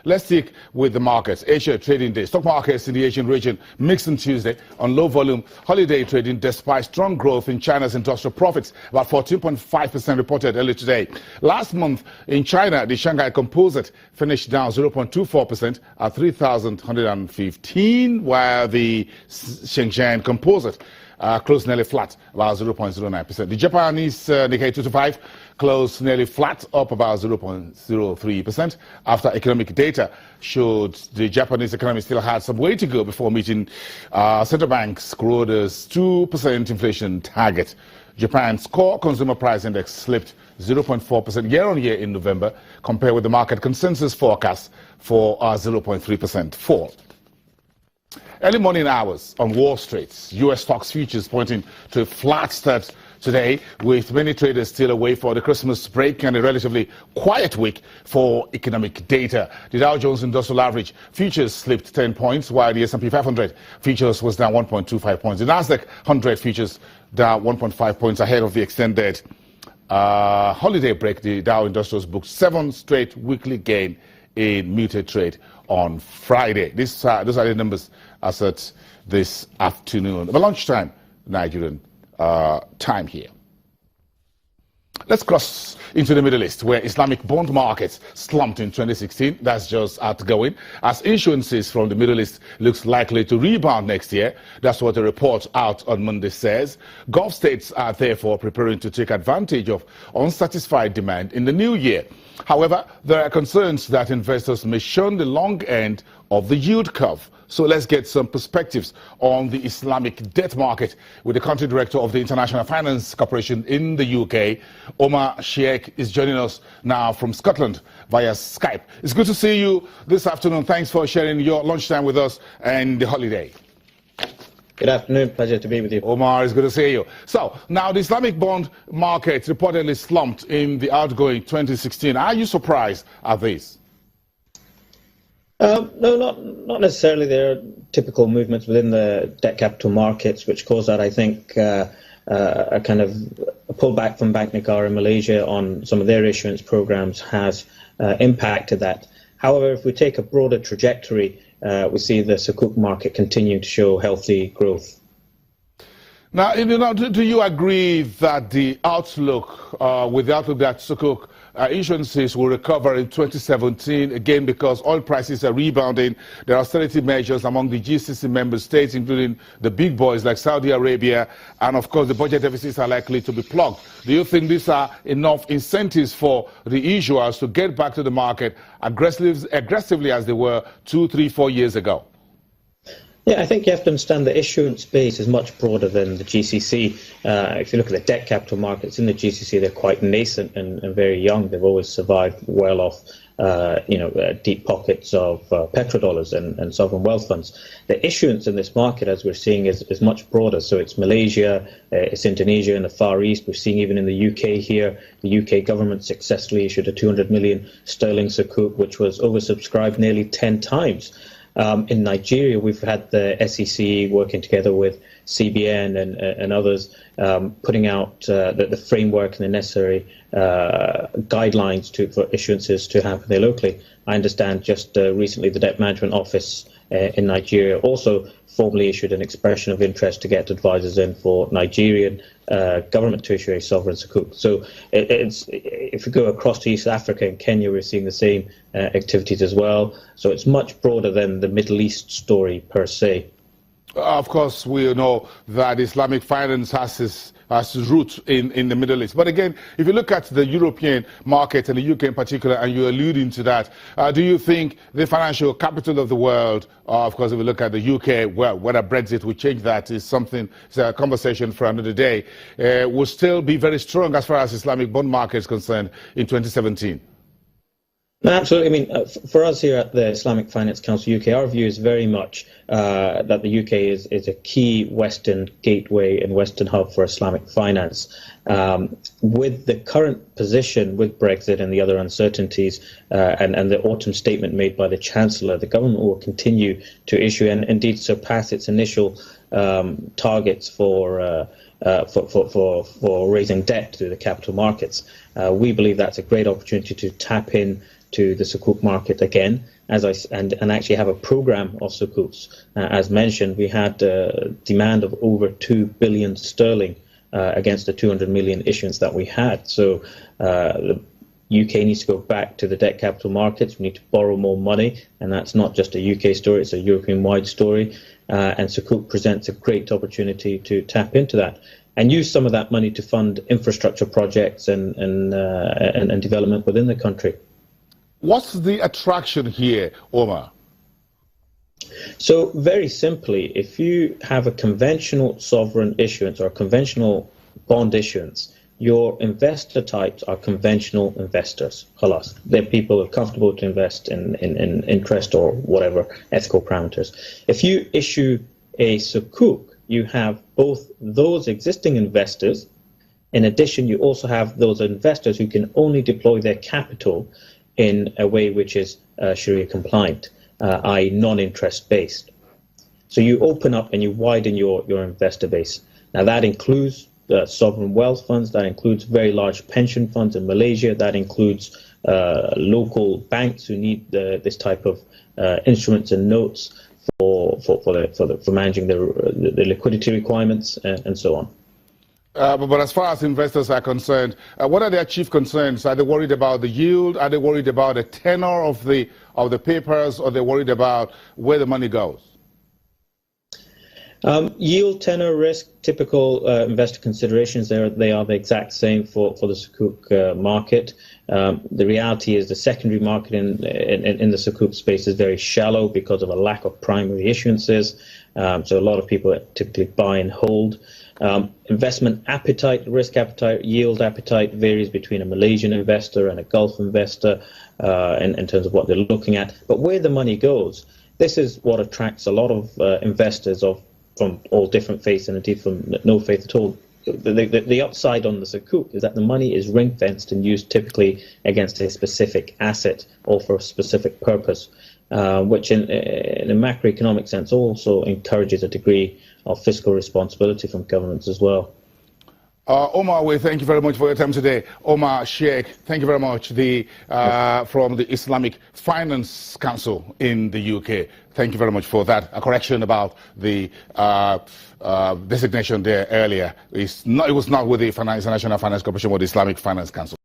let's stick with the markets. Asia trading day. Stock markets in the Asian region mixed on Tuesday on low volume holiday trading despite strong growth in China's industrial profits, about 14.5% reported earlier today. Last month in China, the Shanghai Composite finished down 0.24% at 3,115, while the Shenzhen Composite closed nearly flat, about 0.09%. The Japanese Nikkei 225 closed nearly flat, up about 0.03%, after economic data showed the Japanese economy still had some way to go before meeting central bank's Kuroda's 2% inflation target. Japan's core consumer price index slipped 0.4% year-on-year in November, compared with the market consensus forecast for a 0.3% fall. Early morning hours on Wall Street, U.S. stocks futures pointing to a flat start today, with many traders still away for the Christmas break and a relatively quiet week for economic data. The Dow Jones Industrial Average futures slipped 10 points, while the S&P 500 futures was down 1.25 points. The Nasdaq 100 futures down 1.5 points ahead of the extended holiday break. The Dow Industrials booked 7 straight weekly gain in muted trade on Friday. Those are the numbers as at this afternoon. About lunchtime, Nigerian time here. Let's cross into the Middle East, where Islamic bond markets slumped in 2016. That's just outgoing, as issuances from the Middle East looks likely to rebound next year. That's what a report out on Monday says. Gulf states are therefore preparing to take advantage of unsatisfied demand in the new year. However, there are concerns that investors may shun the long end of the yield curve. So let's get some perspectives on the Islamic debt market with the country director of the International Finance Corporation in the UK. Omar Sheikh is joining us now from Scotland via Skype. It's good to see you this afternoon. Thanks for sharing your lunchtime with us and the holiday. Good afternoon. Pleasure to be with you. Omar, it's good to see you. So, now the Islamic bond market reportedly slumped in the outgoing 2016. Are you surprised at this? No, not necessarily. There are typical movements within the debt capital markets which cause that. I think a kind of a pullback from Bank Negara in Malaysia on some of their issuance programs has impacted that. However, if we take a broader trajectory, we see the Sukuk market continue to show healthy growth. Now, do you agree that the outlook, with the outlook that Sukuk issuances will recover in 2017, again, because oil prices are rebounding? There are austerity measures among the GCC member states, including the big boys like Saudi Arabia, and of course the budget deficits are likely to be plugged. Do you think these are enough incentives for the issuers to get back to the market aggressively as they were 2, 3, 4 years ago? Yeah, I think you have to understand the issuance base is much broader than the GCC. If you look at the debt capital markets in the GCC, they're quite nascent and very young. They've always survived well off, deep pockets of petrodollars and sovereign wealth funds. The issuance in this market, as we're seeing, is much broader. So it's Malaysia, it's Indonesia, and the Far East. We're seeing even in the UK here, the UK government successfully issued a 200 million sterling sukuk, which was oversubscribed nearly 10 times. In Nigeria, we've had the SEC working together with CBN and others, putting out the framework and the necessary guidelines for issuances to happen there locally. I understand just recently the Debt Management Office in Nigeria also formally issued an expression of interest to get advisors in for Nigerian government to issue a sovereign sukuk. So if we go across to East Africa and Kenya, we're seeing the same activities as well. So it's much broader than the Middle East story per se. Of course, we know that Islamic finance has its roots in the Middle East. But again, if you look at the European market and the UK in particular, and you're alluding to that, do you think the financial capital of the world, of course, if we look at the UK, well, whether Brexit will change that is something, it's a conversation for another day, will still be very strong as far as Islamic bond market is concerned in 2017? Absolutely. I mean, for us here at the Islamic Finance Council UK, our view is very much that the UK is a key Western gateway and Western hub for Islamic finance. With the current position with Brexit and the other uncertainties and the autumn statement made by the Chancellor, the government will continue to issue and indeed surpass its initial targets for raising debt through the capital markets. We believe that's a great opportunity to tap in to the Sukuk market again, and actually have a program of Sukuks. As mentioned, we had demand of over 2 billion sterling against the 200 million issuance that we had. So the UK needs to go back to the debt capital markets. We need to borrow more money, and that's not just a UK story, it's a European-wide story. And Sukuk presents a great opportunity to tap into that and use some of that money to fund infrastructure projects and development within the country. What's the attraction here, Omar? So very simply, if you have a conventional sovereign issuance or a conventional bond issuance, your investor types are conventional investors. Khalas. They're people who are comfortable to invest in interest or whatever ethical parameters. If you issue a Sukuk, you have both those existing investors. In addition, you also have those investors who can only deploy their capital in a way which is Sharia compliant, i.e. non-interest based. So you open up and you widen your investor base. Now that includes sovereign wealth funds, that includes very large pension funds in Malaysia, that includes local banks who need this type of instruments and notes for managing the liquidity requirements and so on. But as far as investors are concerned, what are their chief concerns? Are they worried about the yield? Are they worried about the tenor of the papers? Or are they worried about where the money goes? Yield, tenor, risk, typical investor considerations. They are the exact same for the Sukuk market. The reality is the secondary market in the Sukuk space is very shallow because of a lack of primary issuances. So a lot of people typically buy and hold. Investment appetite, risk appetite, yield appetite varies between a Malaysian investor and a Gulf investor in terms of what they're looking at. But where the money goes, this is what attracts a lot of investors from all different faiths and indeed from no faith at all. The upside on the Sukuk is that the money is ring-fenced and used typically against a specific asset or for a specific purpose, which in a macroeconomic sense also encourages a degree of fiscal responsibility from governments as well. Omar, we thank you very much for your time today. Omar Sheikh, thank you very much, from the Islamic Finance Council in the UK. Thank you very much for that. A correction about the designation there earlier. It was not with the International Finance Corporation, but the Islamic Finance Council.